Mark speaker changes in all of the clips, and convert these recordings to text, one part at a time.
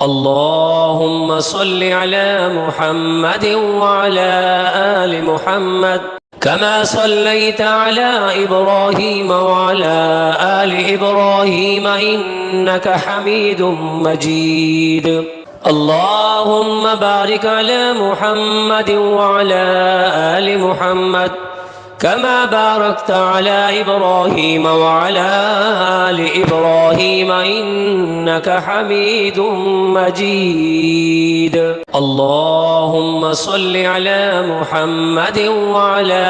Speaker 1: اللهم صل على محمد وعلى آل محمد كما صليت على إبراهيم وعلى آل إبراهيم إنك حميد مجيد. اللهم بارك على محمد وعلى آل محمد كما باركت على إبراهيم وعلى آل إبراهيم إنك حميد مجيد. اللهم صل على محمد وعلى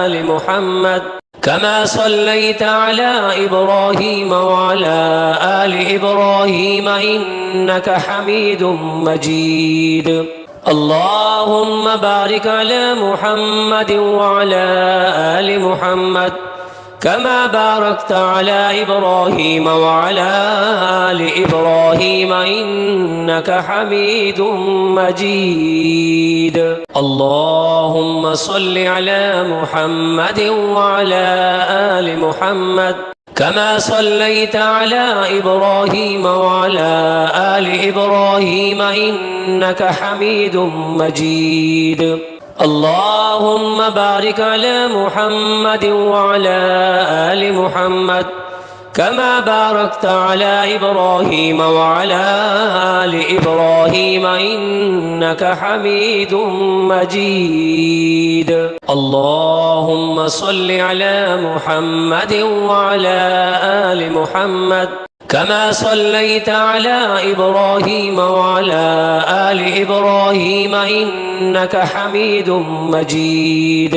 Speaker 1: آل محمد كما صليت على إبراهيم وعلى آل إبراهيم إنك حميد مجيد. اللهم بارك على محمد وعلى آل محمد كما باركت على إبراهيم وعلى آل إبراهيم إنك حميد مجيد. اللهم صل على محمد وعلى آل محمد كما صليت على إبراهيم وعلى آل إبراهيم إنك حميد مجيد. اللهم بارك على محمد وعلى آل محمد كما باركت على إبراهيم وعلى آل إبراهيم إنك حميد مجيد. اللهم صل على محمد وعلى آل محمد كما صليت على إبراهيم وعلى آل إبراهيم إنك حميد مجيد.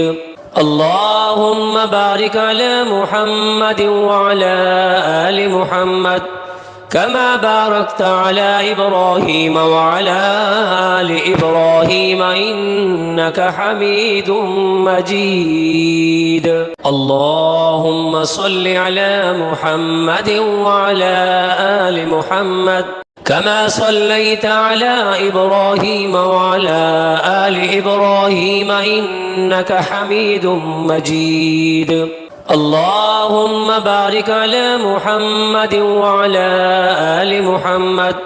Speaker 1: اللهم بارك على محمد وعلى آل محمد كما باركت على إبراهيم وعلى آل إبراهيم إنك حميد مجيد. اللهم صل على محمد وعلى آل محمد كما صليت على إبراهيم وعلى آل إبراهيم إنك حميد مجيد. اللهم بارك على محمد وعلى آل محمد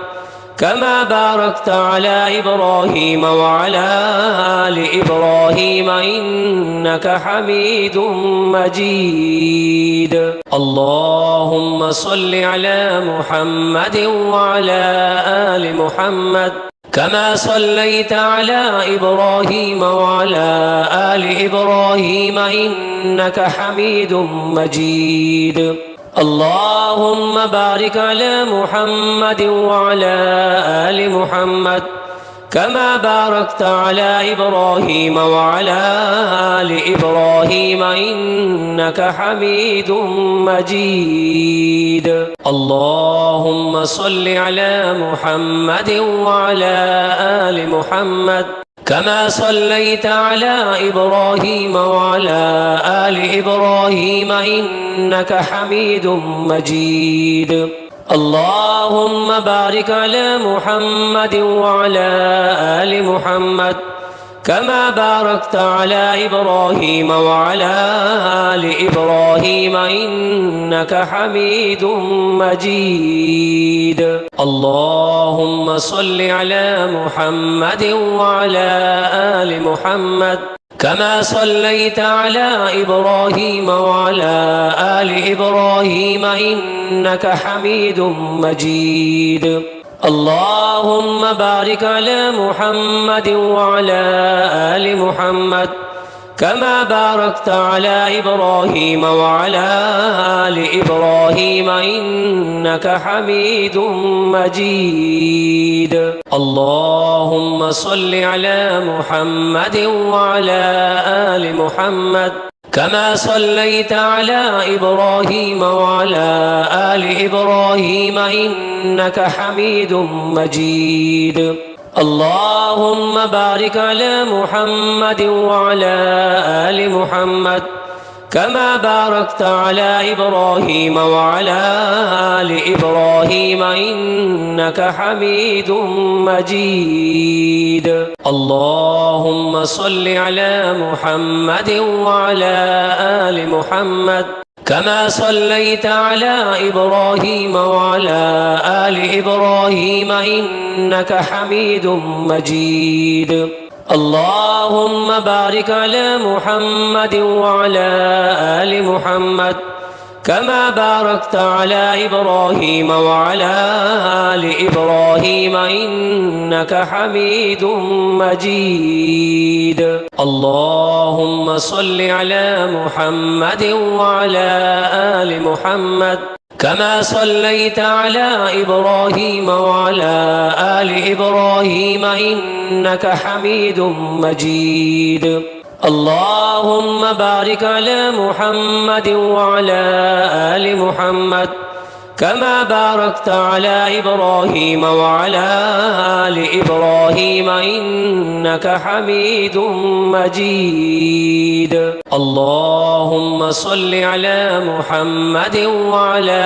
Speaker 1: كما باركت على إبراهيم وعلى آل إبراهيم إنك حميد مجيد. اللهم صل على محمد وعلى آل محمد كما صليت على إبراهيم وعلى آل إبراهيم إنك حميد مجيد. اللهم بارك على محمد وعلى آل محمد كما باركت على إبراهيم وعلى آل إبراهيم إنك حميد مجيد. اللهم صل على محمد وعلى آل محمد كما صليت على إبراهيم وعلى آل إبراهيم إنك حميد مجيد. اللهم بارك على محمد وعلى آل محمد كما باركت على إبراهيم وعلى آل إبراهيم إنك حميد مجيد. اللهم صل على محمد وعلى آل محمد كما صليت على إبراهيم وعلى آل إبراهيم إنك حميد مجيد. اللهم بارك على محمد وعلى آل محمد كما باركت على إبراهيم وعلى آل إبراهيم إنك حميد مجيد. اللهم صل على محمد وعلى آل محمد كما صليت على إبراهيم وعلى آل إبراهيم إنك حميد مجيد. اللهم بارك على محمد وعلى آل محمد كما باركت على إبراهيم وعلى آل إبراهيم إنك حميد مجيد. اللهم صل على محمد وعلى آل محمد كما صليت على إبراهيم وعلى آل إبراهيم إنك حميد مجيد. اللهم بارك على محمد وعلى آل محمد كما باركت على إبراهيم وعلى آل إبراهيم إنك حميد مجيد. اللهم صل على محمد وعلى آل محمد كما صليت على إبراهيم وعلى آل إبراهيم إنك حميد مجيد. اللهم بارك على محمد وعلى آل محمد كما باركت على إبراهيم وعلى آل إبراهيم إنك حميد مجيد. اللهم صل على محمد وعلى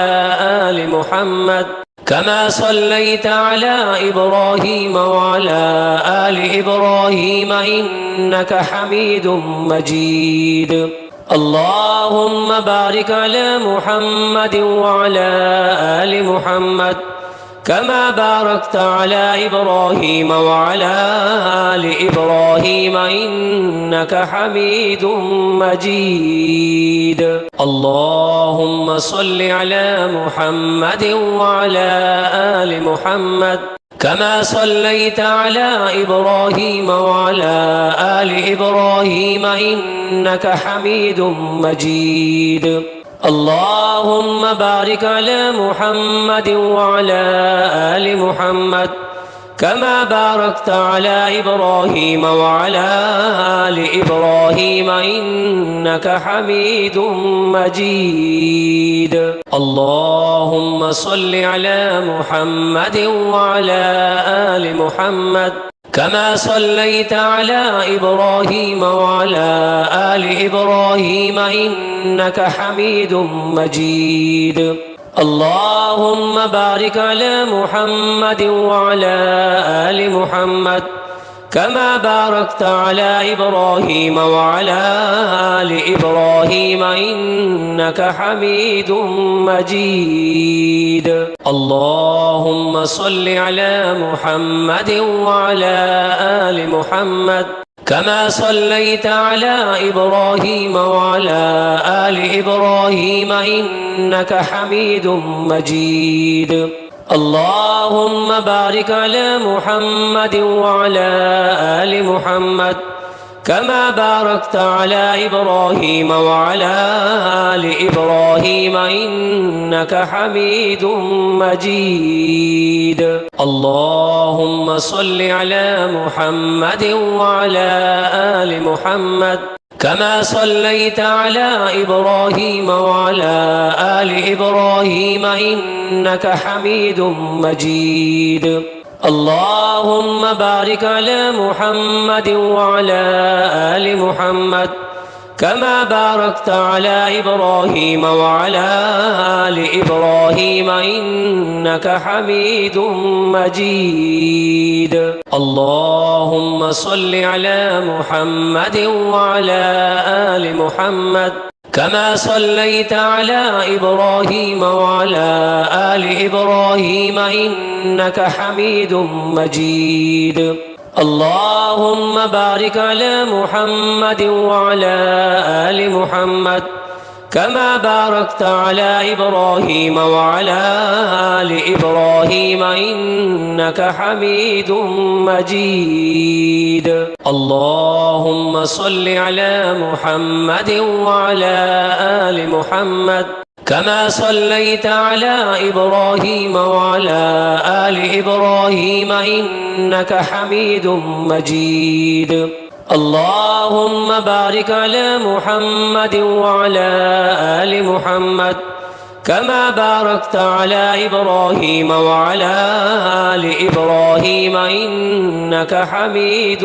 Speaker 1: آل محمد كما صليت على إبراهيم وعلى آل إبراهيم إنك حميد مجيد. اللهم بارك على محمد وعلى آل محمد كما باركت على إبراهيم وعلى آل إبراهيم إنك حميد مجيد. اللهم صل على محمد وعلى آل محمد كما صليت على إبراهيم وعلى آل إبراهيم إنك حميد مجيد. اللهم بارك على محمد وعلى آل محمد كما باركت على إبراهيم وعلى آل إبراهيم إنك حميد مجيد. اللهم صل على محمد وعلى آل محمد كما صليت على إبراهيم وعلى آل إبراهيم إنك حميد مجيد. اللهم بارك على محمد وعلى آل محمد كما باركت على إبراهيم وعلى آل إبراهيم إنك حميد مجيد. اللهم صل على محمد وعلى آل محمد كما صليت على إبراهيم وعلى آل إبراهيم إنك حميد مجيد. اللهم بارك على محمد وعلى آل محمد كما باركت على إبراهيم وعلى آل إبراهيم إنك حميد مجيد. اللهم صل على محمد وعلى آل محمد كما صليت على إبراهيم وعلى آل إبراهيم إنك حميد مجيد. اللهم بارك على محمد وعلى آل محمد كما باركت على إبراهيم وعلى آل إبراهيم إنك حميد مجيد. اللهم صل على محمد وعلى آل محمد كما صليت على إبراهيم وعلى آل إبراهيم إنك حميد مجيد. اللهم بارك على محمد وعلى آل محمد كما باركت على إبراهيم وعلى آل إبراهيم إنك حميد مجيد. اللهم صل على محمد وعلى آل محمد كما صليت على إبراهيم وعلى آل إبراهيم إنك حميد مجيد. اللهم بارك على محمد وعلى آل محمد كما باركت على إبراهيم وعلى آل إبراهيم إنك حميد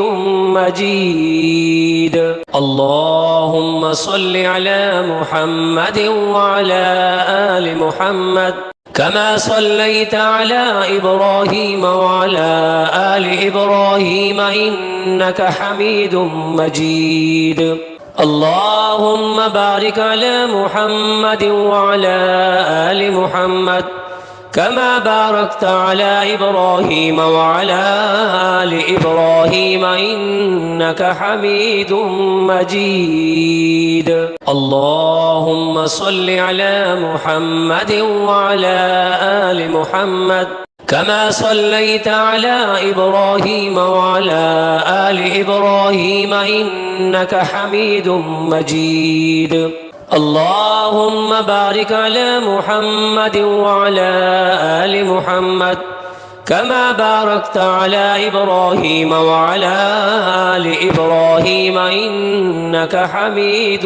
Speaker 1: مجيد. اللهم صل على محمد وعلى آل محمد كما صليت على إبراهيم وعلى آل إبراهيم إنك حميد مجيد. اللهم بارك على محمد وعلى آل محمد كما باركت على إبراهيم وعلى آل إبراهيم إنك حميد مجيد اللهم صل على محمد وعلى آل محمد كما صليت على إبراهيم وعلى آل إبراهيم إنك حميد مجيد اللهم بارك على محمد وعلى آل محمد كما باركت على إبراهيم وعلى آل إبراهيم إنك حميد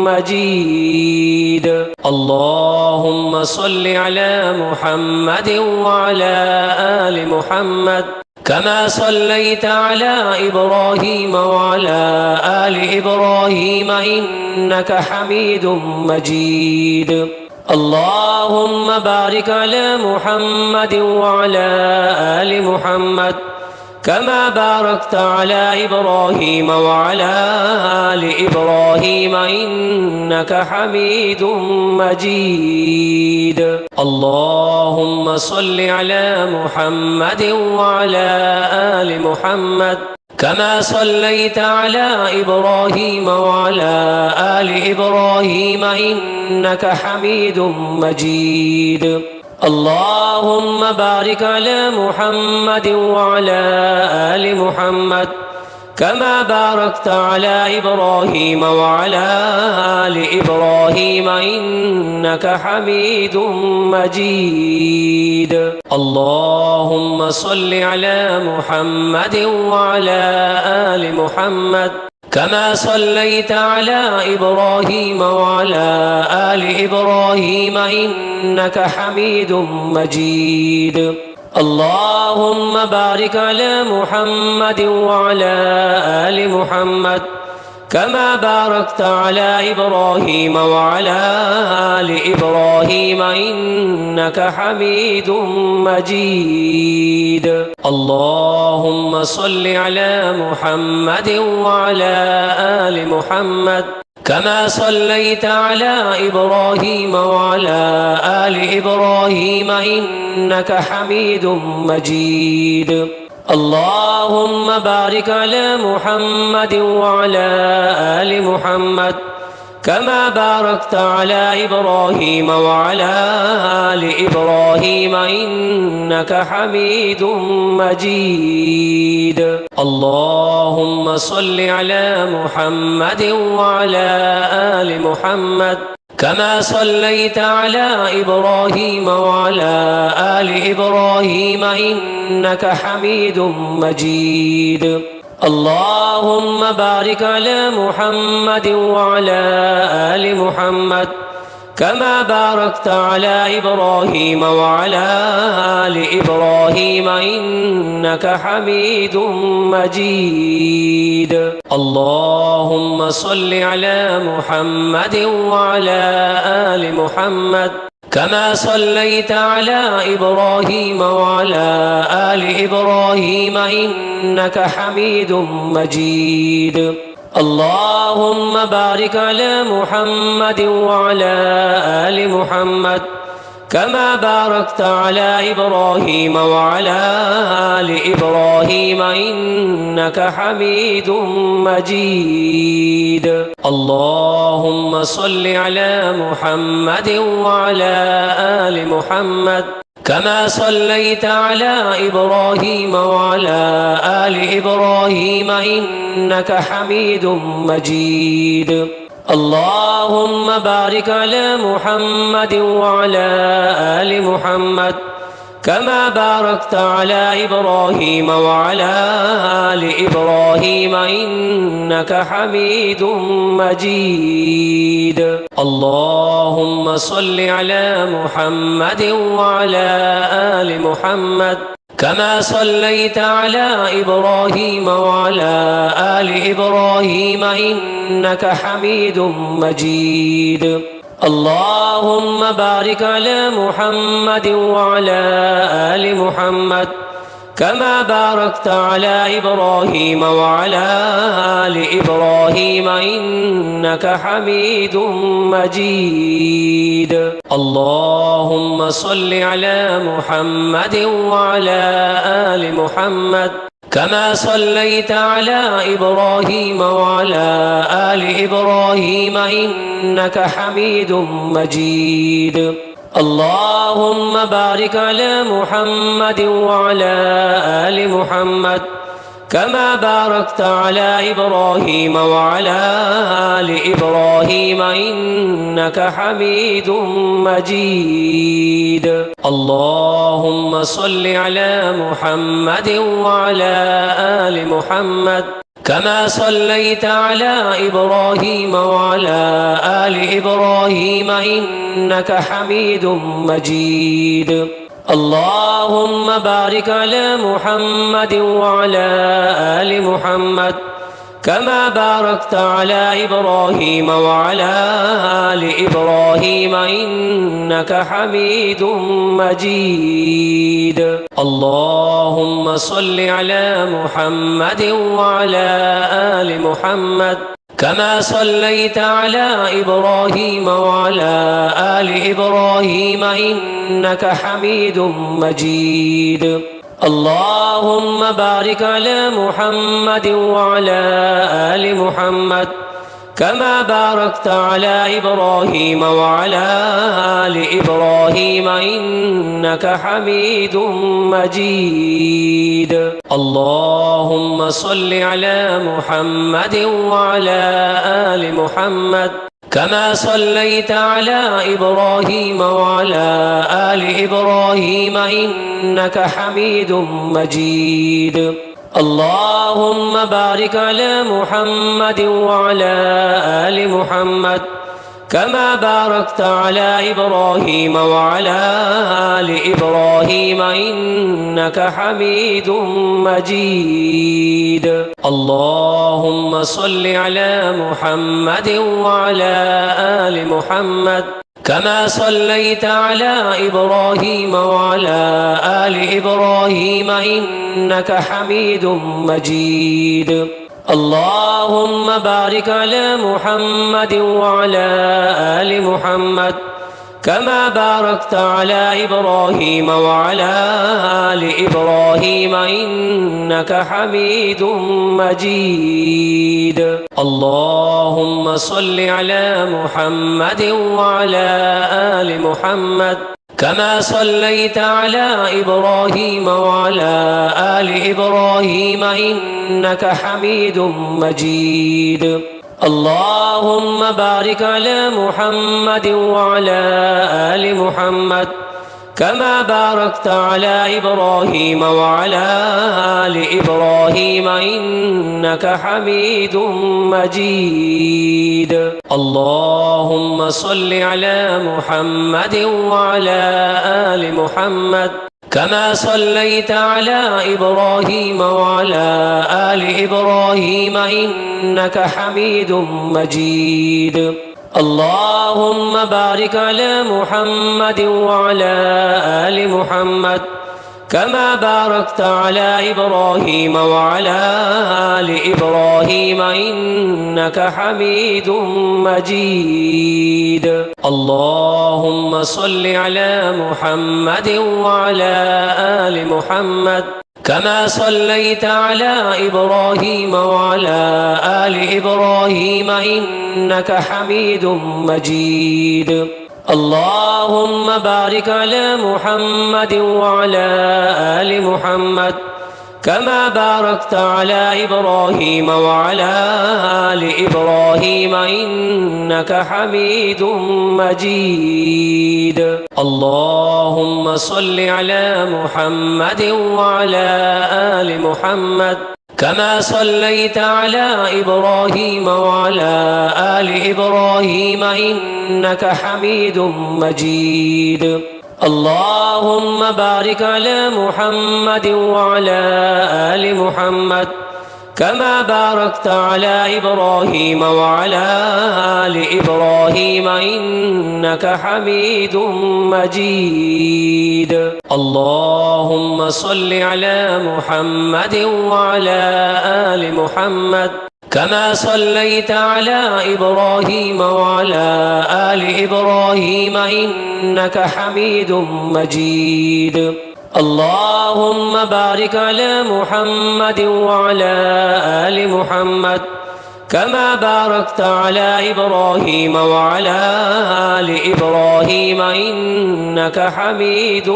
Speaker 1: مجيد اللهم صل على محمد وعلى آل محمد كما صليت على إبراهيم وعلى آل إبراهيم إنك حميد مجيد اللهم بارك على محمد وعلى آل محمد كما باركت على إبراهيم وعلى آل إبراهيم إنك حميد مجيد اللهم صل على محمد وعلى آل محمد كما صليت على إبراهيم وعلى آل إبراهيم إنك حميد مجيد اللهم بارك على محمد وعلى آل محمد كما باركت على إبراهيم وعلى آل إبراهيم إنك حميد مجيد اللهم صل على محمد وعلى آل محمد كما صليت على إبراهيم وعلى آل إبراهيم إنك حميد مجيد اللهم بارك على محمد وعلى آل محمد كما باركت على إبراهيم وعلى آل إبراهيم إنك حميد مجيد اللهم صل على محمد وعلى آل محمد كما صليت على إبراهيم وعلى آل إبراهيم إنك حميد مجيد اللهم بارك على محمد وعلى آل محمد كما باركت على إبراهيم وعلى آل إبراهيم إنك حميد مجيد اللهم صل على محمد وعلى آل محمد كما صليت على إبراهيم وعلى آل إبراهيم إنك حميد مجيد اللهم بارك على محمد وعلى آل محمد كما باركت على إبراهيم وعلى آل إبراهيم إنك حميد مجيد اللهم صل على محمد وعلى آل محمد كما صليت على إبراهيم وعلى آل إبراهيم إنك حميد مجيد اللهم بارك على محمد وعلى آل محمد كما باركت على إبراهيم وعلى آل إبراهيم إنك حميد مجيد اللهم صل على محمد وعلى آل محمد كما صليت على إبراهيم وعلى آل إبراهيم إنك حميد مجيد اللهم بارك على محمد وعلى آل محمد كما باركت على إبراهيم وعلى آل إبراهيم إنك حميد مجيد اللهم صل على محمد وعلى آل محمد كما صليت على إبراهيم وعلى آل إبراهيم إنك حميد مجيد اللهم بارك على محمد وعلى آل محمد كما باركت على إبراهيم وعلى آل إبراهيم إنك حميد مجيد. اللهم صل على محمد وعلى آل محمد كما صليت على إبراهيم وعلى آل إبراهيم إنك حميد مجيد. اللهم بارك على محمد وعلى آل محمد كما باركت على إبراهيم وعلى آل إبراهيم إنك حميد مجيد. اللهم صل على محمد وعلى آل محمد كما صليت على إبراهيم وعلى آل إبراهيم إنك حميد مجيد. اللهم بارك على محمد وعلى آل محمد كما باركت على إبراهيم وعلى آل إبراهيم إنك حميد مجيد. اللهم صل على محمد وعلى آل محمد كما صليت على إبراهيم وعلى آل إبراهيم إنك حميد مجيد. اللهم بارك على محمد وعلى آل محمد كما باركت على إبراهيم وعلى آل إبراهيم إنك حميد مجيد. اللهم صل على محمد وعلى آل محمد كما صليت على إبراهيم وعلى آل إبراهيم إنك حميد مجيد. اللهم بارك على محمد وعلى آل محمد كما باركت على إبراهيم وعلى آل إبراهيم إنك حميد مجيد. اللهم صل على محمد وعلى آل محمد كما صليت على إبراهيم وعلى آل إبراهيم إنك حميد مجيد. اللهم بارك على محمد وعلى آل محمد كما باركت على إبراهيم وعلى آل إبراهيم إنك حميد مجيد. اللهم صل على محمد وعلى آل محمد كما صليت على إبراهيم وعلى آل إبراهيم إنك حميد مجيد. اللهم بارك على محمد وعلى آل محمد كما باركت على إبراهيم وعلى آل إبراهيم إنك حميد مجيد. اللهم صل على محمد وعلى آل محمد كما صليت على إبراهيم وعلى آل إبراهيم إنك حميد مجيد. اللهم بارك على محمد وعلى آل محمد كما باركت على إبراهيم وعلى آل إبراهيم إنك حميد مجيد. اللهم صل على محمد وعلى آل محمد كما صليت على إبراهيم وعلى آل إبراهيم إنك حميد مجيد. اللهم بارك على محمد وعلى آل محمد كما باركت على إبراهيم وعلى آل إبراهيم إنك حميد مجيد. اللهم صل على محمد وعلى آل محمد كما صليت على إبراهيم وعلى آل إبراهيم إنك حميد مجيد. اللهم بارك على محمد وعلى آل محمد كما باركت على إبراهيم وعلى آل إبراهيم إنك حميد مجيد. اللهم صل على محمد وعلى آل محمد كما صليت على إبراهيم وعلى آل إبراهيم إنك حميد مجيد. اللهم بارك على محمد وعلى آل محمد كما باركت على إبراهيم وعلى آل إبراهيم إنك حميد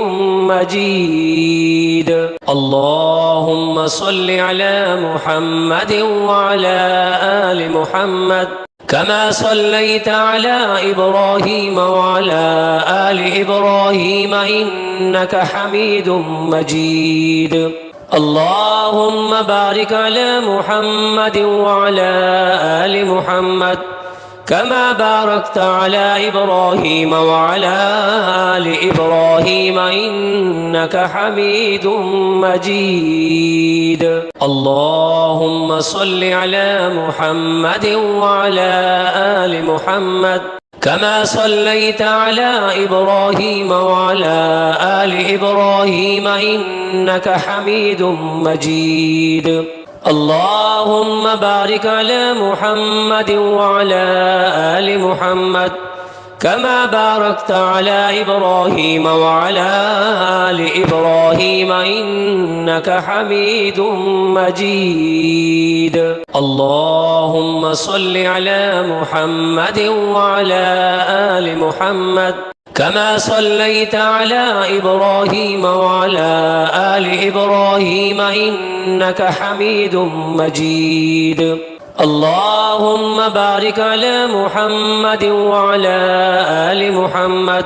Speaker 1: مجيد. اللهم صل على محمد وعلى آل محمد كما صليت على إبراهيم وعلى آل إبراهيم إنك حميد مجيد. اللهم بارك على محمد وعلى آل محمد كما باركت على إبراهيم وعلى آل إبراهيم إنك حميد مجيد. اللهم صل على محمد وعلى آل محمد كما صليت على إبراهيم وعلى آل إبراهيم إنك حميد مجيد. اللهم بارك على محمد وعلى آل محمد كما باركت على إبراهيم وعلى آل إبراهيم إنك حميد مجيد. اللهم صل على محمد وعلى آل محمد كما صليت على إبراهيم وعلى آل إبراهيم إنك حميد مجيد. اللهم بارك على محمد وعلى آل محمد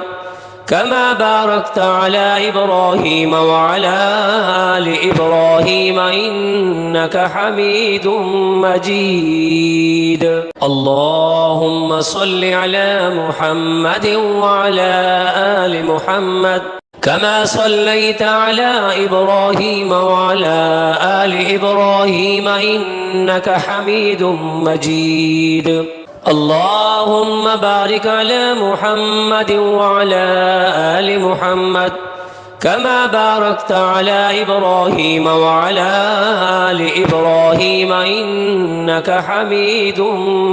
Speaker 1: كما باركت على إبراهيم وعلى آل إبراهيم إنك حميد مجيد. اللهم صل على محمد وعلى آل محمد كما صليت على إبراهيم وعلى آل إبراهيم إنك حميد مجيد. اللهم بارك على محمد وعلى آل محمد كما باركت على إبراهيم وعلى آل إبراهيم إنك حميد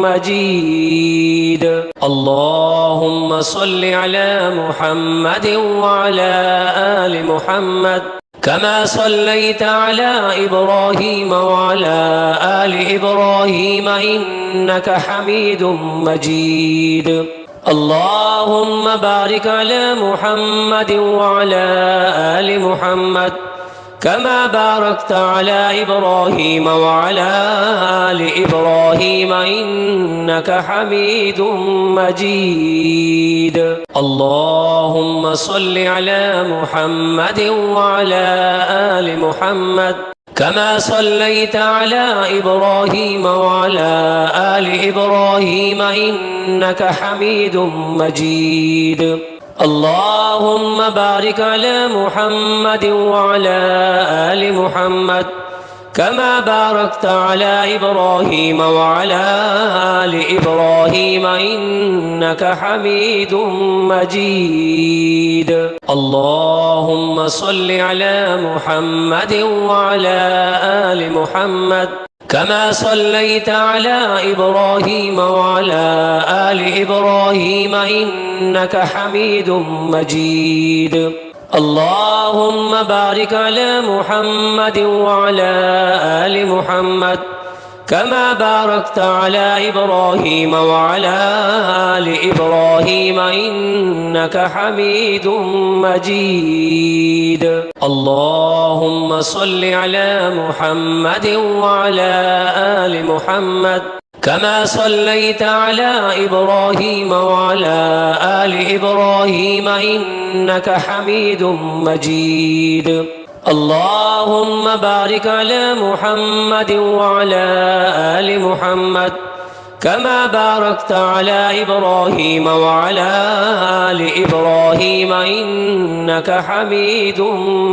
Speaker 1: مجيد. اللهم صل على محمد وعلى آل محمد كما صليت على إبراهيم وعلى آل إبراهيم إنك حميد مجيد. اللهم بارك على محمد وعلى آل محمد كما باركت على إبراهيم وعلى آل إبراهيم إنك حميد مجيد. اللهم صل على محمد وعلى آل محمد كما صليت على إبراهيم وعلى آل إبراهيم إنك حميد مجيد. اللهم بارك على محمد وعلى آل محمد كما باركت على إبراهيم وعلى آل إبراهيم إنك حميد مجيد. اللهم صل على محمد وعلى آل محمد كما صليت على إبراهيم وعلى آل إبراهيم إنك حميد مجيد. اللهم بارك على محمد وعلى آل محمد كما باركت على إبراهيم وعلى آل إبراهيم إنك حميد مجيد. اللهم صل على محمد وعلى آل محمد كما صليت على إبراهيم وعلى آل إبراهيم إنك حميد مجيد. اللهم بارك على محمد وعلى آل محمد كما باركت على إبراهيم وعلى آل إبراهيم إنك حميد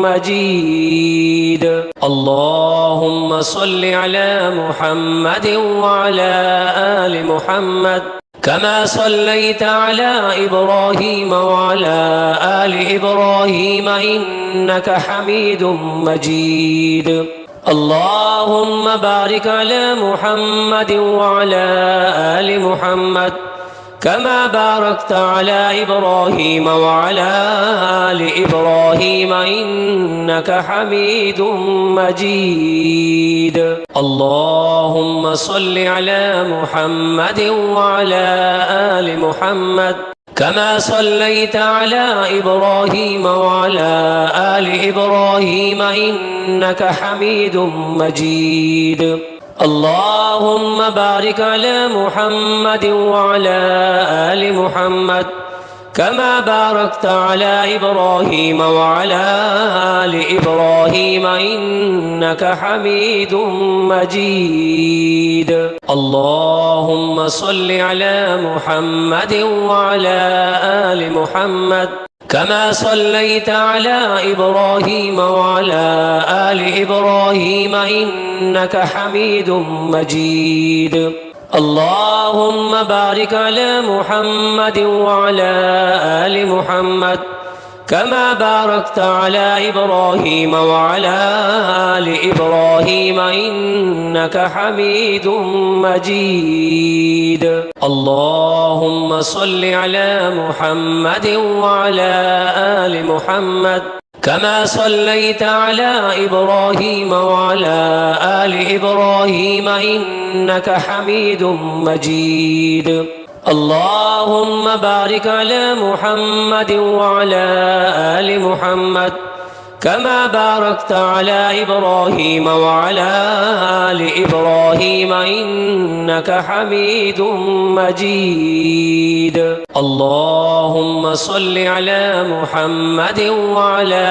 Speaker 1: مجيد. اللهم صل على محمد وعلى آل محمد كما صليت على إبراهيم وعلى آل إبراهيم إنك حميد مجيد. اللهم بارك على محمد وعلى آل محمد كما باركت على إبراهيم وعلى آل إبراهيم إنك حميد مجيد. اللهم صل على محمد وعلى آل محمد كما صليت على إبراهيم وعلى آل إبراهيم إنك حميد مجيد. اللهم بارك على محمد وعلى آل محمد كما باركت على إبراهيم وعلى آل إبراهيم إنك حميد مجيد. اللهم صل على محمد وعلى آل محمد كما صليت على إبراهيم وعلى آل إبراهيم إنك حميد مجيد. اللهم بارك على محمد وعلى آل محمد كما باركت على إبراهيم وعلى آل إبراهيم إنك حميد مجيد. اللهم صل على محمد وعلى آل محمد كما صليت على إبراهيم وعلى آل إبراهيم إنك حميد مجيد. اللهم بارك على محمد وعلى آل محمد كما باركت على إبراهيم وعلى آل إبراهيم إنك حميد مجيد. اللهم صل على محمد وعلى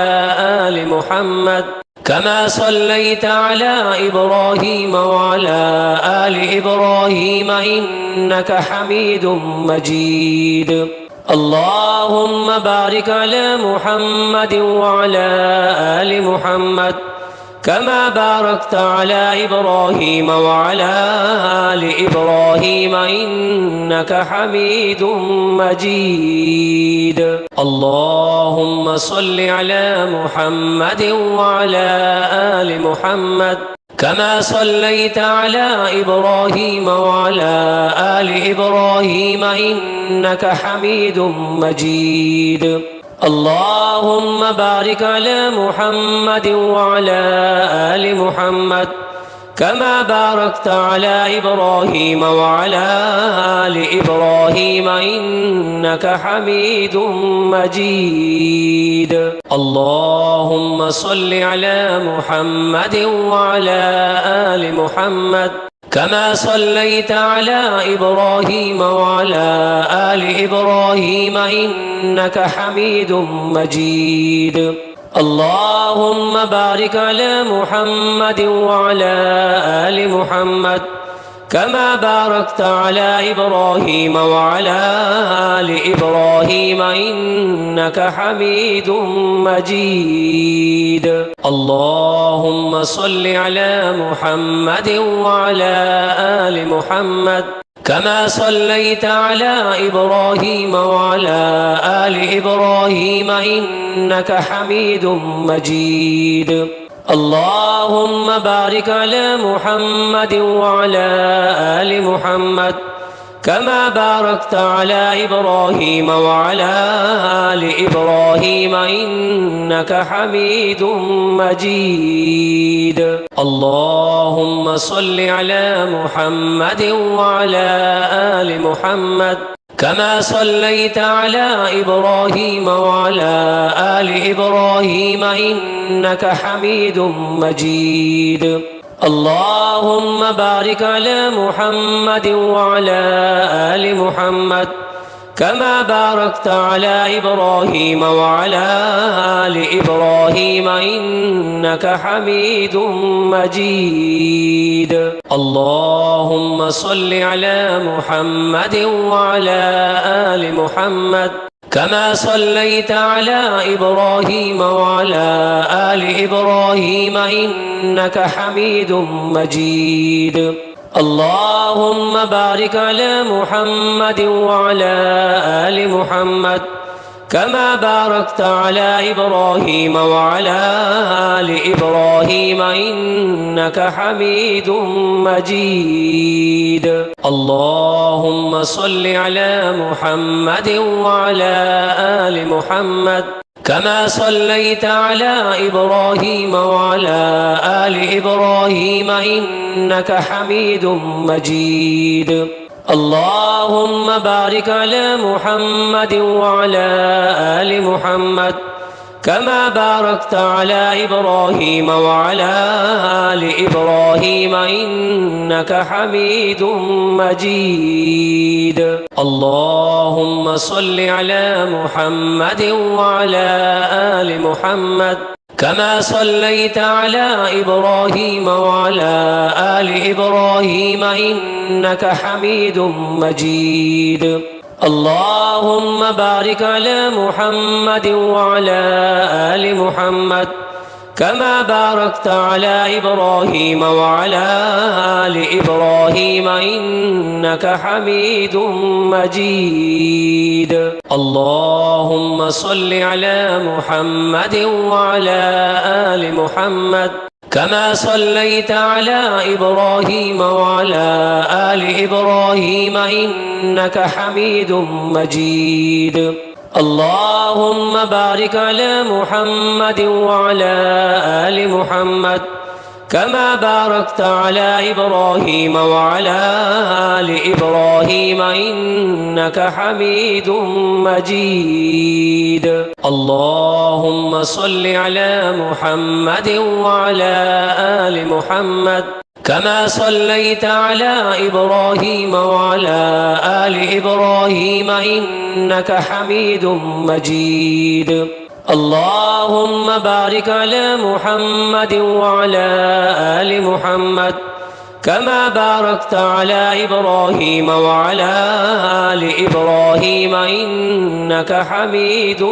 Speaker 1: آل محمد كما صليت على إبراهيم وعلى آل إبراهيم إنك حميد مجيد. اللهم بارك على محمد وعلى آل محمد كما باركت على إبراهيم وعلى آل إبراهيم إنك حميد مجيد. اللهم صل على محمد وعلى آل محمد كما صليت على إبراهيم وعلى آل إبراهيم إنك حميد مجيد. اللهم بارك على محمد وعلى آل محمد كما باركت على إبراهيم وعلى آل إبراهيم إنك حميد مجيد. اللهم صل على محمد وعلى آل محمد كما صليت على إبراهيم وعلى آل إبراهيم إنك حميد مجيد. اللهم بارك على محمد وعلى آل محمد كما باركت على إبراهيم وعلى آل إبراهيم إنك حميد مجيد. اللهم صل على محمد وعلى آل محمد كما صليت على إبراهيم وعلى آل إبراهيم إنك حميد مجيد. اللهم بارك على محمد وعلى آل محمد كما باركت على إبراهيم وعلى آل إبراهيم إنك حميد مجيد. اللهم صل على محمد وعلى آل محمد كما صليت على إبراهيم وعلى آل إبراهيم إنك حميد مجيد. اللهم بارك على محمد وعلى آل محمد كما باركت على إبراهيم وعلى آل إبراهيم إنك حميد مجيد اللهم صل على محمد وعلى آل محمد كما صليت على إبراهيم وعلى آل إبراهيم إنك حميد مجيد اللهم بارك على محمد وعلى آل محمد كما باركت على إبراهيم وعلى آل إبراهيم إنك حميد مجيد اللهم صل على محمد وعلى آل محمد كما صليت على إبراهيم وعلى آل إبراهيم إنك حميد مجيد اللهم بارك على محمد وعلى آل محمد كما باركت على إبراهيم وعلى آل إبراهيم إنك حميد مجيد اللهم صل على محمد وعلى آل محمد كما صليت على إبراهيم وعلى آل إبراهيم إنك حميد مجيد اللهم بارك على محمد وعلى آل محمد كما باركت على إبراهيم وعلى آل إبراهيم إنك حميد مجيد اللهم صل على محمد وعلى آل محمد كما صليت على إبراهيم وعلى آل إبراهيم إنك حميد مجيد اللهم بارك على محمد وعلى آل محمد كما باركت على إبراهيم وعلى آل إبراهيم إنك حميد مجيد اللهم صل على محمد وعلى آل محمد كما صليت على إبراهيم وعلى آل إبراهيم إنك حميد مجيد اللهم بارك على محمد وعلى آل محمد كما باركت على إبراهيم وعلى آل إبراهيم إنك حميد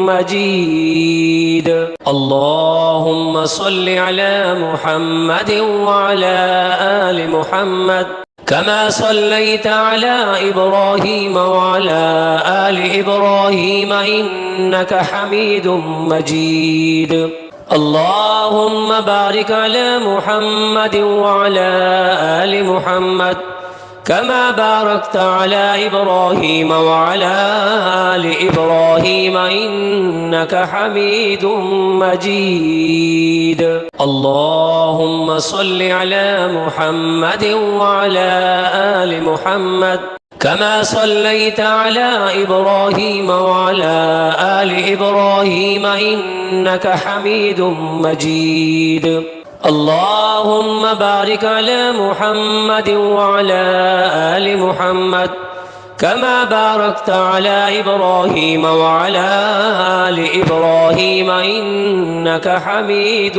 Speaker 1: مجيد اللهم صل على محمد وعلى آل محمد كما صليت على إبراهيم وعلى آل إبراهيم إنك حميد مجيد اللهم بارك على محمد وعلى آل محمد كما باركت على إبراهيم وعلى آل إبراهيم إنك حميد مجيد اللهم صل على محمد وعلى آل محمد كما صليت على إبراهيم وعلى آل إبراهيم إنك حميد مجيد اللهم بارك على محمد وعلى آل محمد كما باركت على إبراهيم وعلى آل إبراهيم إنك حميد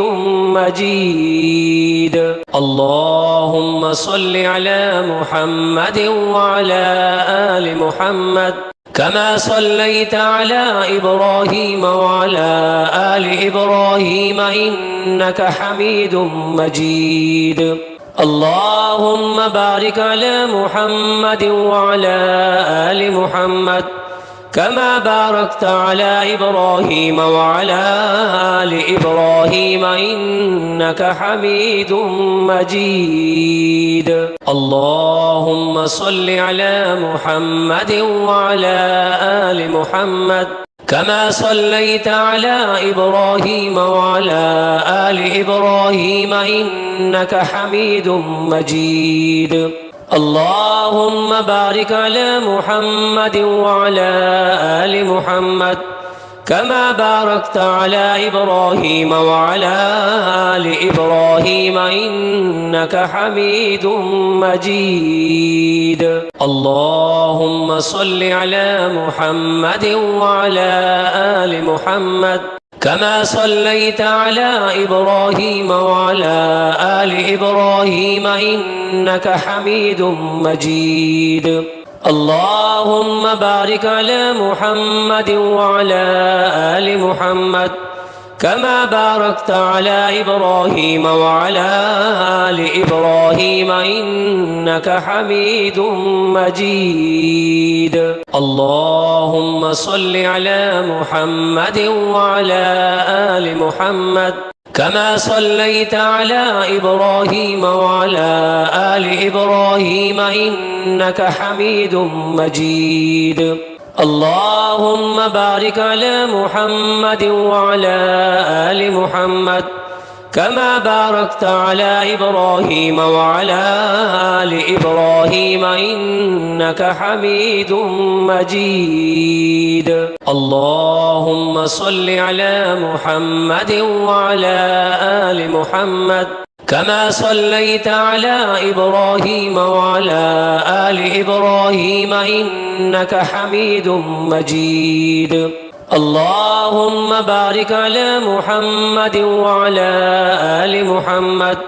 Speaker 1: مجيد اللهم صل على محمد وعلى آل محمد كما صليت على إبراهيم وعلى آل إبراهيم إنك حميد مجيد اللهم بارك على محمد وعلى آل محمد كما باركت على إبراهيم وعلى آل إبراهيم إنك حميد مجيد اللهم صل على محمد وعلى آل محمد كما صليت على إبراهيم وعلى آل إبراهيم إنك حميد مجيد اللهم بارك على محمد وعلى آل محمد كما باركت على إبراهيم وعلى آل إبراهيم إنك حميد مجيد اللهم صل على محمد وعلى آل محمد كما صليت على إبراهيم وعلى آل إبراهيم إنك حميد مجيد اللهم بارك على محمد وعلى آل محمد كما باركت على إبراهيم وعلى آل إبراهيم إنك حميد مجيد اللهم صل على محمد وعلى آل محمد كما صليت على إبراهيم وعلى آل إبراهيم إنك حميد مجيد اللهم بارك على محمد وعلى آل محمد كما باركت على إبراهيم وعلى آل إبراهيم إنك حميد مجيد اللهم صل على محمد وعلى آل محمد كما صليت على إبراهيم وعلى آل إبراهيم إنك حميد مجيد اللهم بارك على محمد وعلى آل محمد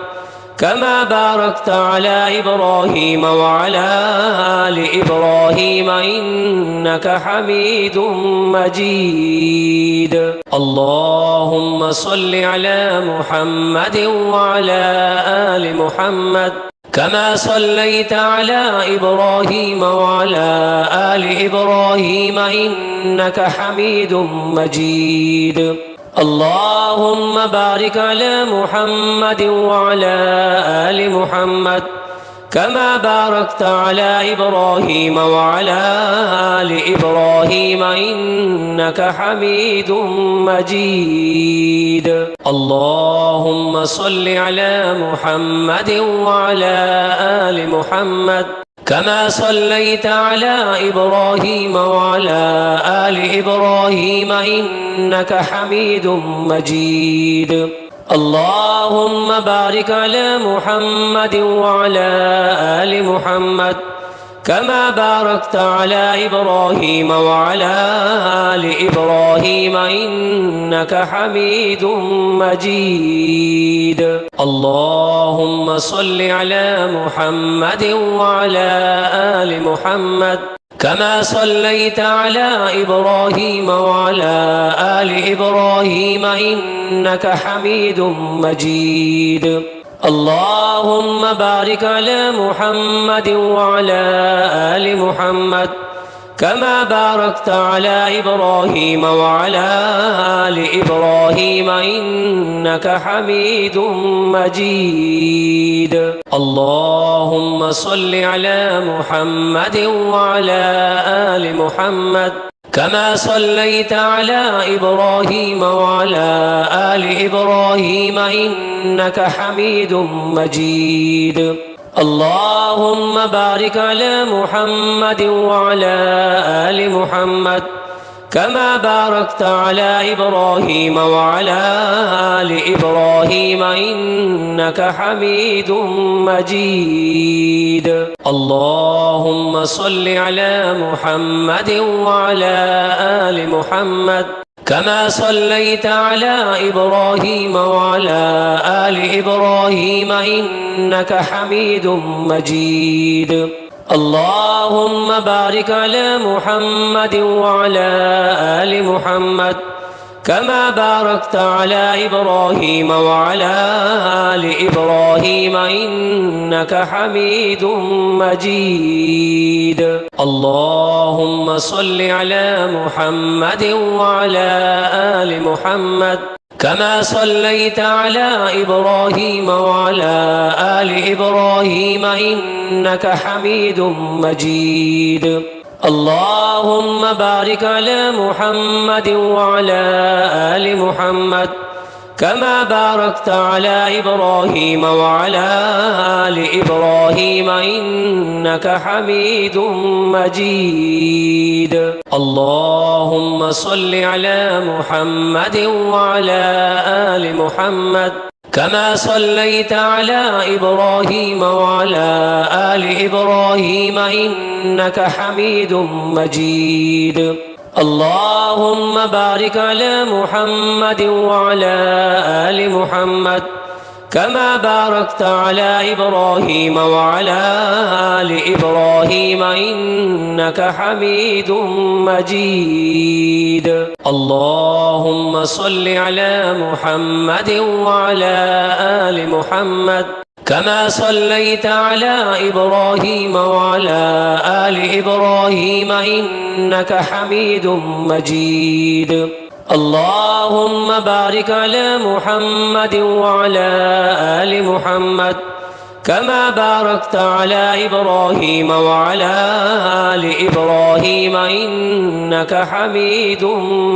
Speaker 1: كما باركت على إبراهيم وعلى آل إبراهيم إنك حميد مجيد اللهم صل على محمد وعلى آل محمد كما صليت على إبراهيم وعلى آل إبراهيم إنك حميد مجيد اللهم بارك على محمد وعلى آل محمد كما باركت على إبراهيم وعلى آل إبراهيم إنك حميد مجيد اللهم صل على محمد وعلى آل محمد كما صليت على إبراهيم وعلى آل إبراهيم إنك حميد مجيد اللهم بارك على محمد وعلى آل محمد كما باركت على إبراهيم وعلى آل إبراهيم إنك حميد مجيد اللهم صل على محمد وعلى آل محمد كما صليت على إبراهيم وعلى آل إبراهيم إنك حميد مجيد اللهم بارك على محمد وعلى آل محمد كما باركت على إبراهيم وعلى آل إبراهيم إنك حميد مجيد اللهم صل على محمد وعلى آل محمد كما صليت على إبراهيم وعلى آل إبراهيم إنك حميد مجيد اللهم بارك على محمد وعلى آل محمد كما باركت على إبراهيم وعلى آل إبراهيم إنك حميد مجيد اللهم صل على محمد وعلى آل محمد كما صليت على إبراهيم وعلى آل إبراهيم إنك حميد مجيد اللهم بارك على محمد وعلى آل محمد كما باركت على إبراهيم وعلى آل إبراهيم إنك حميد مجيد اللهم صل على محمد وعلى آل محمد كما صليت على إبراهيم وعلى آل إبراهيم إنك حميد مجيد اللهم بارك على محمد وعلى آل محمد كما باركت على إبراهيم وعلى آل إبراهيم إنك حميد مجيد. اللهم صل على محمد وعلى آل محمد كما صليت على إبراهيم وعلى آل إبراهيم إنك حميد مجيد. اللهم بارك على محمد وعلى آل محمد كما باركت على إبراهيم وعلى آل إبراهيم إنك حميد مجيد. اللهم صل على محمد وعلى آل محمد كما صليت على إبراهيم وعلى آل إبراهيم إنك حميد مجيد. اللهم بارك على محمد وعلى آل محمد كما باركت على إبراهيم وعلى آل إبراهيم إنك حميد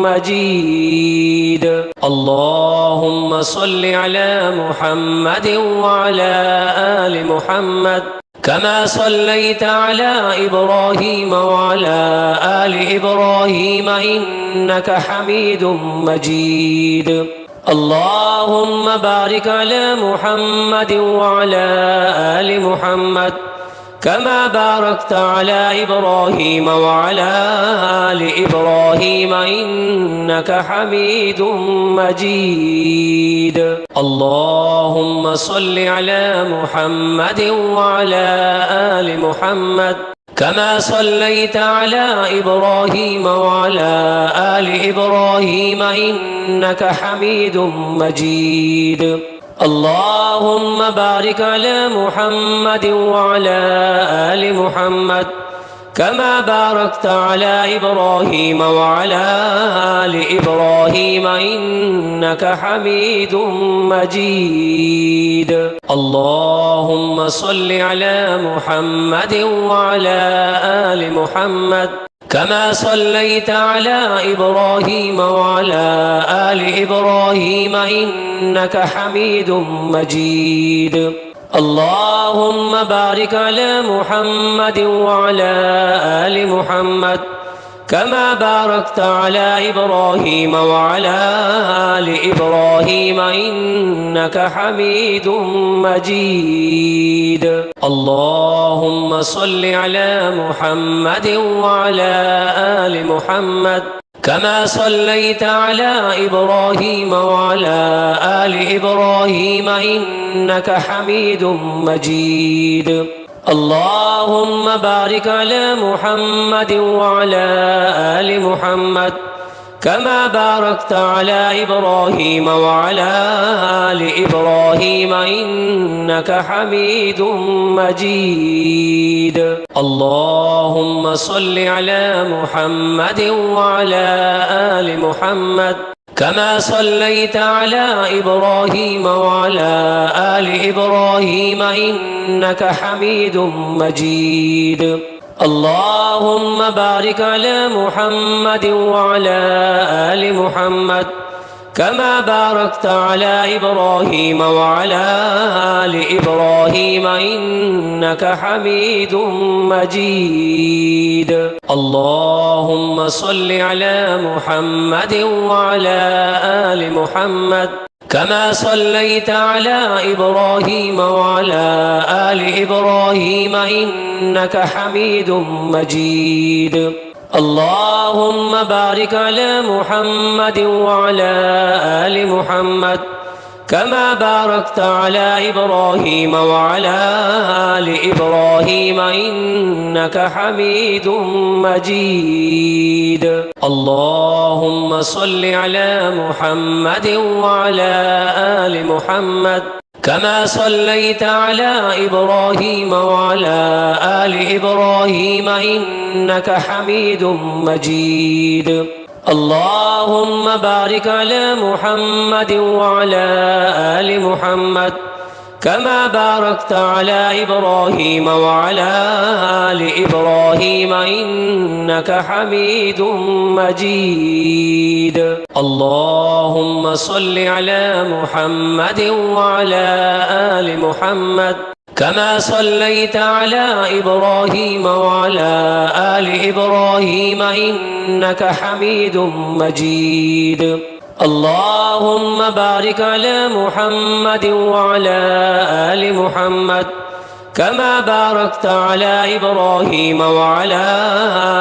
Speaker 1: مجيد. اللهم صل على محمد وعلى آل محمد كما صليت على إبراهيم وعلى آل إبراهيم إنك حميد مجيد. اللهم بارك على محمد وعلى آل محمد كما باركت على إبراهيم وعلى آل إبراهيم إنك حميد مجيد. اللهم صل على محمد وعلى آل محمد كما صليت على إبراهيم وعلى آل إبراهيم إنك حميد مجيد. اللهم بارك على محمد وعلى آل محمد كما باركت على إبراهيم وعلى آل إبراهيم إنك حميد مجيد. اللهم صل على محمد وعلى آل محمد كما صليت على إبراهيم وعلى آل إبراهيم إنك حميد مجيد. اللهم بارك على محمد وعلى آل محمد كما باركت على إبراهيم وعلى آل إبراهيم إنك حميد مجيد. اللهم صل على محمد وعلى آل محمد كما صليت على إبراهيم وعلى آل إبراهيم إنك حميد مجيد. اللهم بارك على محمد وعلى آل محمد كما باركت على إبراهيم وعلى آل إبراهيم إنك حميد مجيد. اللهم صل على محمد وعلى آل محمد كما صليت على إبراهيم وعلى آل إبراهيم إنك حميد مجيد. اللهم بارك على محمد وعلى آل محمد كما باركت على إبراهيم وعلى آل إبراهيم إنك حميد مجيد. اللهم صل على محمد وعلى آل محمد كما صليت على إبراهيم وعلى آل إبراهيم إنك حميد مجيد. اللهم بارك على محمد وعلى آل محمد كما باركت على إبراهيم وعلى آل إبراهيم إنك حميد مجيد. اللهم صل على محمد وعلى آل محمد كما صليت على إبراهيم وعلى آل إبراهيم إنك حميد مجيد. اللهم بارك على محمد وعلى آل محمد كما باركت على إبراهيم وعلى آل إبراهيم إنك حميد مجيد. اللهم صل على محمد وعلى آل محمد كما صليت على إبراهيم وعلى آل إبراهيم إنك حميد مجيد. اللهم بارك على محمد وعلى آل محمد كما باركت على إبراهيم وعلى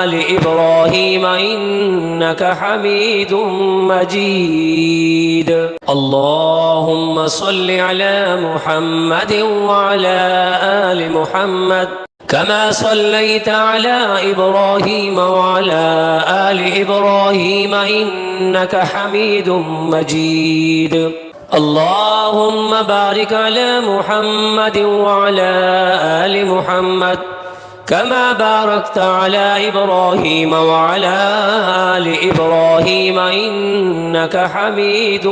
Speaker 1: آل إبراهيم إنك حميد مجيد. اللهم صل على محمد وعلى آل محمد كما صليت على إبراهيم وعلى آل إبراهيم إنك حميد مجيد. اللهم بارك على محمد وعلى آل محمد كما باركت على إبراهيم وعلى آل إبراهيم إنك حميد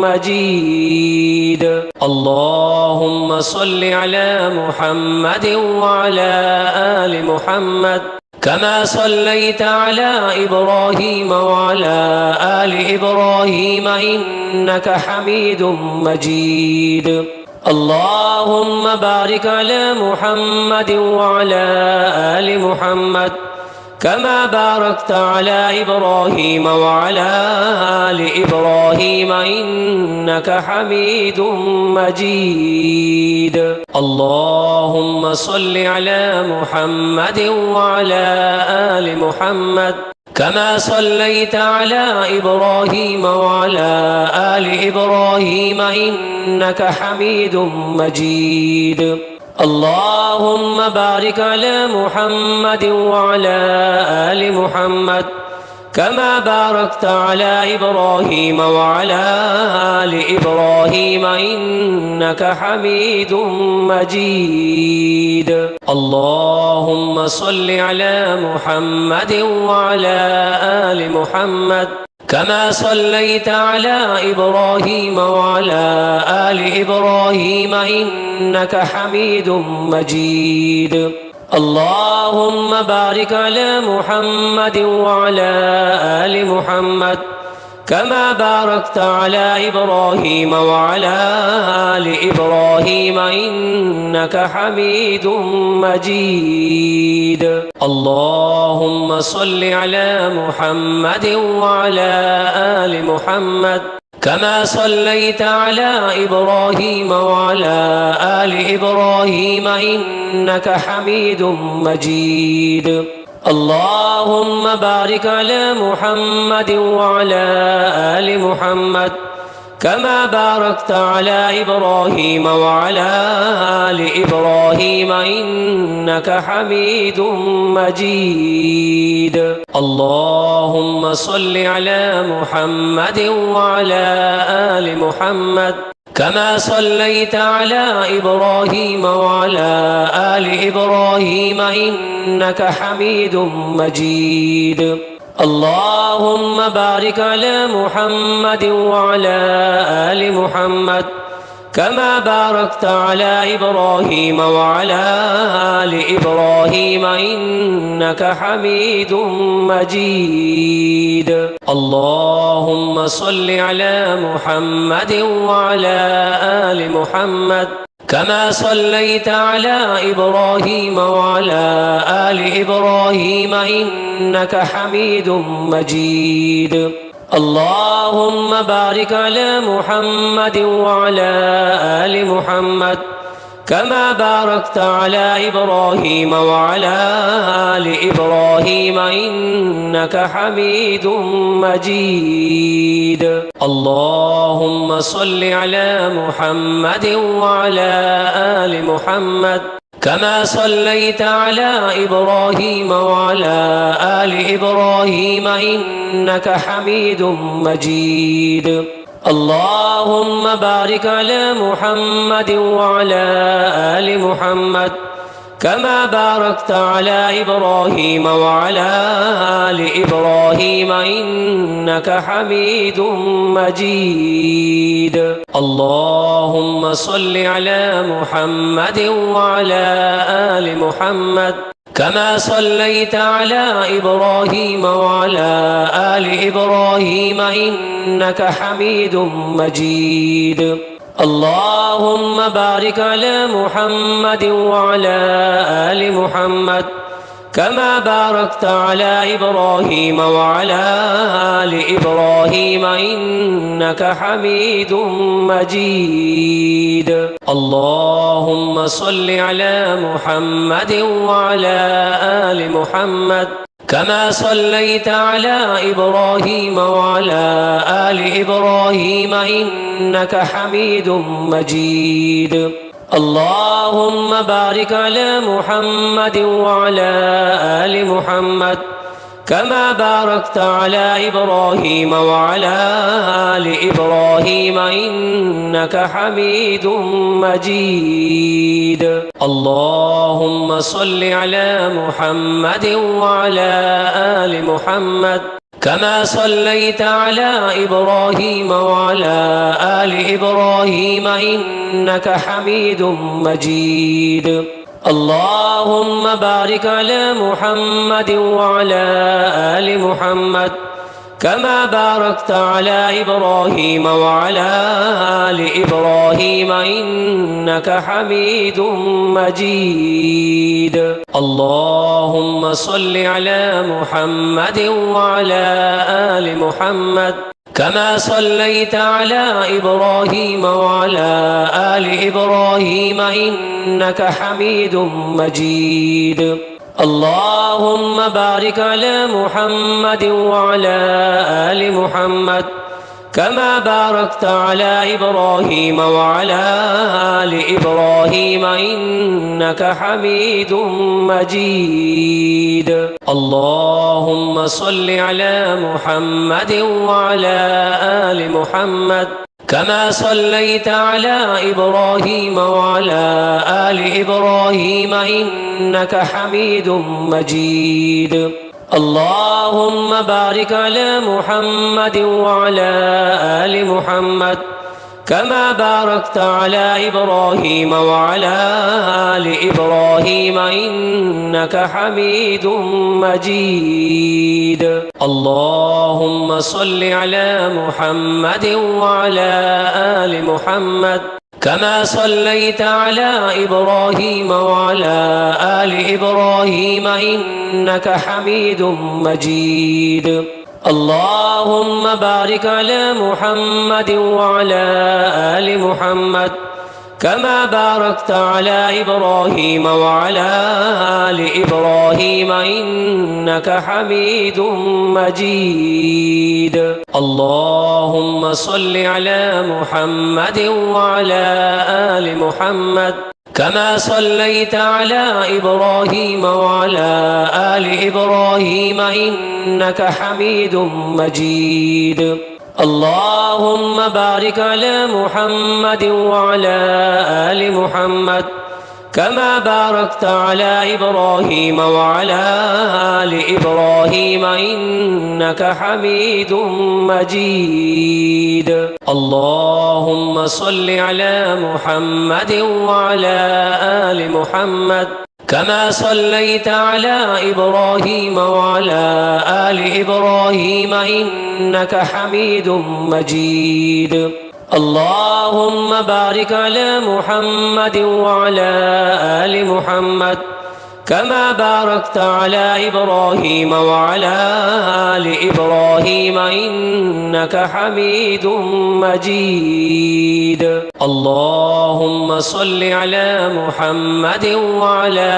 Speaker 1: مجيد. اللهم صل على محمد وعلى آل محمد كما صليت على إبراهيم وعلى آل إبراهيم إنك حميد مجيد. اللهم بارك على محمد وعلى آل محمد كما باركت على إبراهيم وعلى آل إبراهيم إنك حميد مجيد. اللهم صل على محمد وعلى آل محمد كما صليت على إبراهيم وعلى آل إبراهيم إنك حميد مجيد. اللهم بارك على محمد وعلى آل محمد كما باركت على إبراهيم وعلى آل إبراهيم إنك حميد مجيد. اللهم صل على محمد وعلى آل محمد كما صليت على إبراهيم وعلى آل إبراهيم إنك حميد مجيد. اللهم بارك على محمد وعلى آل محمد كما باركت على إبراهيم وعلى آل إبراهيم إنك حميد مجيد. اللهم صل على محمد وعلى آل محمد كما صليت على إبراهيم وعلى آل إبراهيم إنك حميد مجيد. اللهم بارك على محمد وعلى آل محمد كما باركت على إبراهيم وعلى آل إبراهيم إنك حميد مجيد. اللهم صل على محمد وعلى آل محمد كما صليت على إبراهيم وعلى آل إبراهيم إنك حميد مجيد. اللهم بارك على محمد وعلى آل محمد كما باركت على إبراهيم وعلى آل إبراهيم إنك حميد مجيد. اللهم صل على محمد وعلى آل محمد كما صليت على إبراهيم وعلى آل إبراهيم إنك حميد مجيد. اللهم بارك على محمد وعلى آل محمد كما باركت على إبراهيم وعلى آل إبراهيم إنك حميد مجيد. اللهم صل على محمد وعلى آل محمد كما صليت على إبراهيم وعلى آل إبراهيم إنك حميد مجيد. اللهم بارك على محمد وعلى آل محمد كما باركت على إبراهيم وعلى آل إبراهيم إنك حميد مجيد. اللهم صل على محمد وعلى آل محمد كما صليت على إبراهيم وعلى آل إبراهيم إنك حميد مجيد. اللهم بارك على محمد وعلى آل محمد كما باركت على إبراهيم وعلى آل إبراهيم إنك حميد مجيد. اللهم صل على محمد وعلى آل محمد كما صليت على إبراهيم وعلى آل إبراهيم إنك حميد مجيد. اللهم بارك على محمد وعلى آل محمد كما باركت على إبراهيم وعلى آل إبراهيم إنك حميد مجيد. اللهم صل على محمد وعلى آل محمد كما صليت على إبراهيم وعلى آل إبراهيم إنك حميد مجيد. اللهم بارك على محمد وعلى آل محمد كما باركت على إبراهيم وعلى آل إبراهيم إنك حميد مجيد. اللهم صل على محمد وعلى آل محمد كما صليت على إبراهيم وعلى آل إبراهيم إنك حميد مجيد. اللهم بارك على محمد وعلى آل محمد كما باركت على إبراهيم وعلى آل إبراهيم إنك حميد مجيد. اللهم صل على محمد وعلى آل محمد كما صليت على إبراهيم وعلى آل إبراهيم إنك حميد مجيد. اللهم بارك على محمد وعلى آل محمد كما باركت على إبراهيم وعلى آل إبراهيم إنك حميد مجيد. اللهم صل على محمد وعلى آل محمد كما صليت على إبراهيم وعلى آل إبراهيم إنك حميد مجيد. اللهم بارك على محمد وعلى آل محمد كما باركت على إبراهيم وعلى آل إبراهيم إنك حميد مجيد. اللهم صل على محمد وعلى آل محمد كما صليت على إبراهيم وعلى آل إبراهيم إنك حميد مجيد. اللهم بارك على محمد وعلى آل محمد كما باركت على إبراهيم وعلى آل إبراهيم إنك حميد مجيد. اللهم صل على محمد وعلى آل محمد كما صليت على إبراهيم وعلى آل إبراهيم إنك حميد مجيد. اللهم بارك على محمد وعلى آل محمد كما باركت على إبراهيم وعلى آل إبراهيم إنك حميد مجيد. اللهم صل على محمد وعلى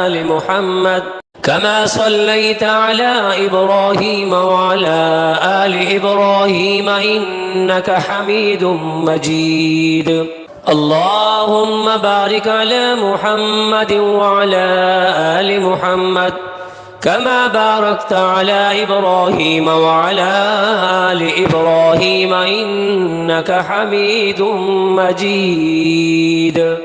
Speaker 1: آل محمد كما صليت على إبراهيم وعلى آل إبراهيم إنك حميد مجيد. اللهم بارك على محمد وعلى آل محمد كما باركت على إبراهيم وعلى آل إبراهيم إنك حميد مجيد.